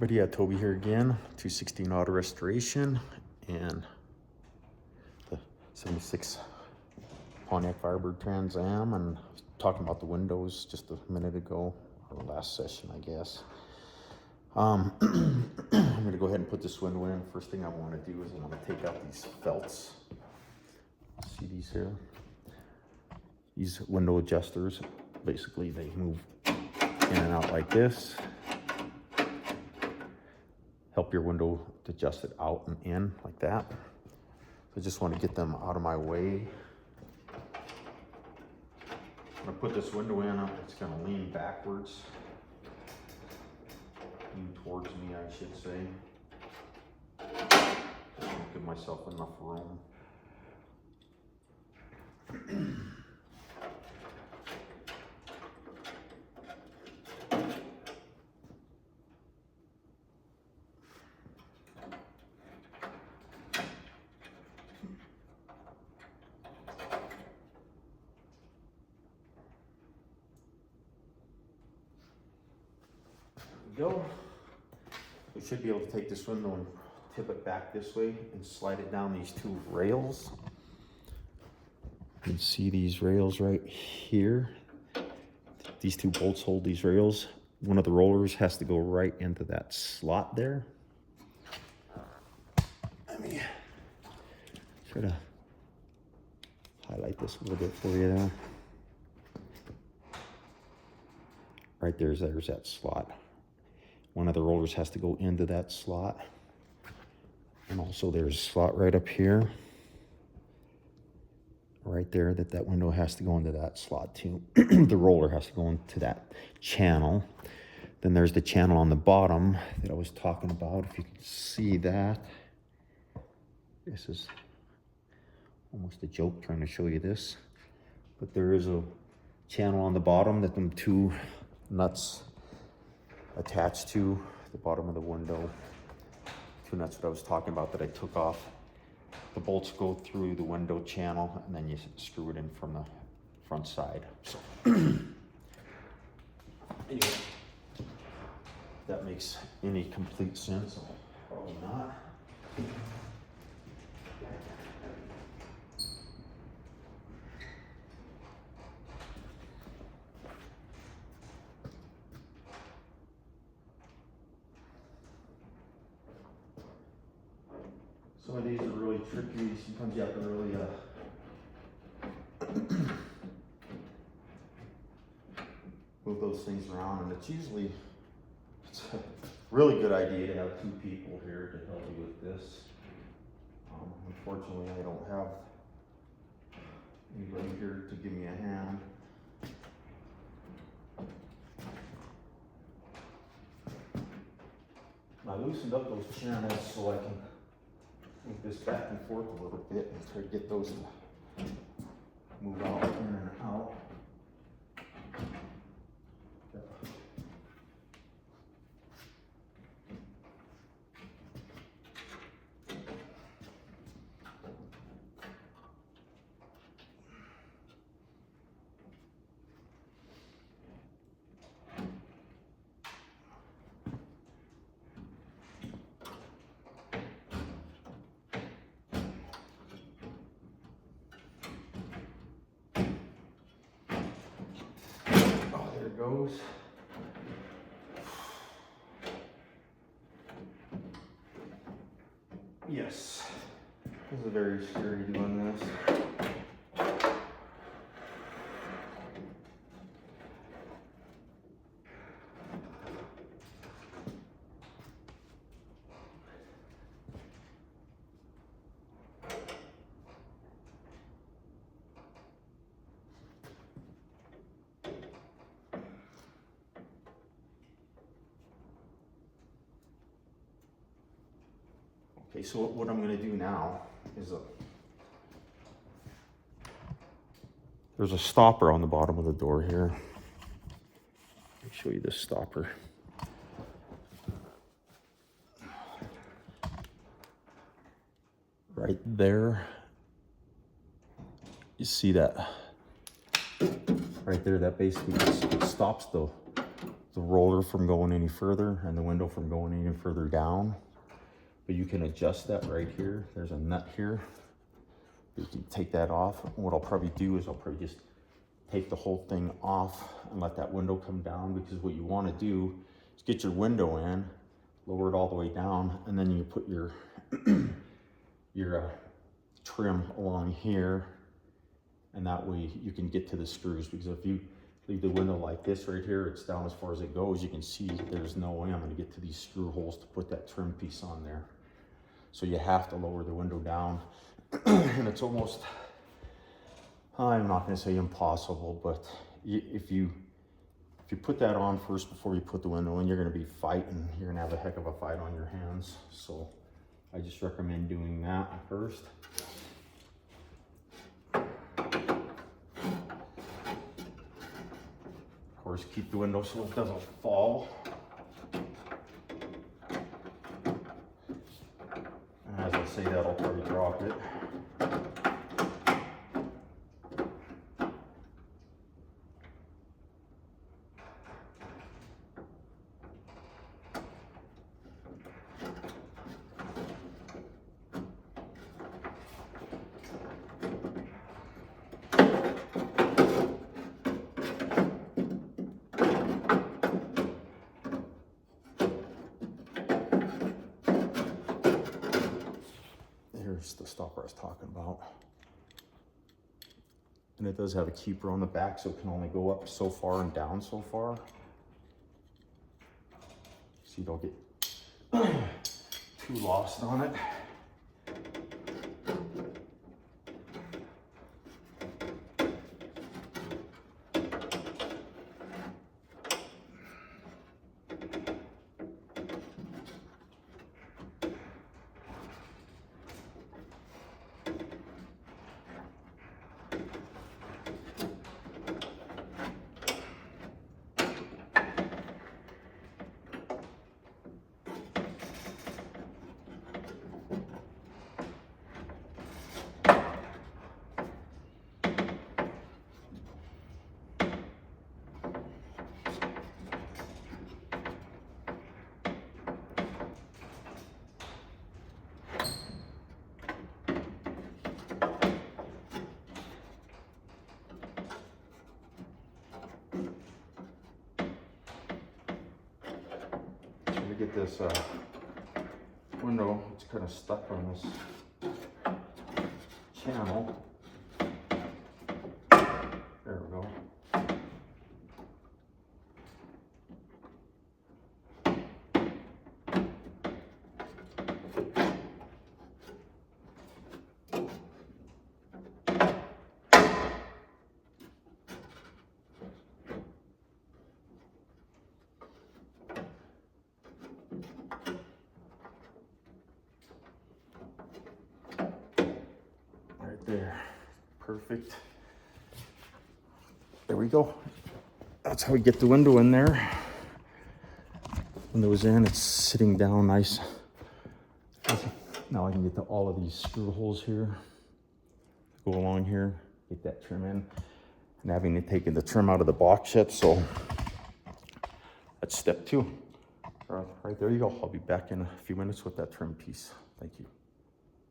But yeah, Toby here again, 216 Auto Restoration, and the 76 Pontiac Firebird Trans Am, and talking about the windows just a minute ago, or last session, I guess. I'm gonna go ahead and put this window in. First thing I wanna do is I wanna take out these felts. See these here? These window adjusters, basically they move in and out like this. Help your window to adjust it out and in like that. So I just want to get them out of my way. I'm gonna put this window in, it's gonna lean backwards. Lean towards me, I should say. Just to give myself enough room. Go. We should be able to take this window and tip it back this way and slide it down these two rails. You can see these rails right here. These two bolts hold these rails. One of the rollers has to go right into that slot there. Let me try to highlight this a little bit for you there. Right there's that slot. One of the rollers has to go into that slot. And also there's a slot right up here. Right there, that window has to go into that slot too. The roller has to go into that channel. Then there's the channel on the bottom that I was talking about. If you can see that. This is almost a joke trying to show you this. But there is a channel on the bottom that them two nuts attached to the bottom of the window. Two nuts that I was talking about that I took off. The bolts go through the window channel and then you screw it in from the front side. So anyway, if that makes any complete sense, probably not. Some of these are really tricky. Sometimes you have to really move those things around, and it's a really good idea to have two people here to help you with this. Unfortunately, I don't have anybody here to give me a hand. I loosened up those channels so I can move this back and forth a little bit and try to get those to move out, in and out. There it goes. Yes, this is very scary doing this. Okay, so what I'm going to do now is there's a stopper on the bottom of the door here. Let me show you this stopper. Right there. You see that right there? That basically stops the the roller from going any further and the window from going any further down. But you can adjust that right here. There's a nut here. You can take that off. What I'll probably do is I'll probably just take the whole thing off and let that window come down, because what you want to do is get your window in, lower it all the way down, and then you put your your trim along here, and that way you can get to the screws. Because if you leave the window like this right here, it's down as far as it goes. You can see there's no way I'm going to get to these screw holes to put that trim piece on there. So you have to lower the window down. And it's almost, I'm not going to say impossible, but if you put that on first before you put the window in, you're going to be fighting. You're going to have a heck of a fight on your hands. So I just recommend doing that first. Of course, keep the window so it doesn't fall. And as I say that, I'll probably drop it. Here's the stopper I was talking about. And it does have a keeper on the back, so it can only go up so far and down so far. So you don't get too lost on it. Get this window, it's kind of stuck on this channel. There we go. There, perfect. There we go. That's how we get the window in there. Window's in, it's sitting down nice. Now I can get to all of these screw holes here. Go along here, get that trim in. And having to take the trim out of the box yet, so that's step 2. Right there you go. I'll be back in a few minutes with that trim piece. Thank you.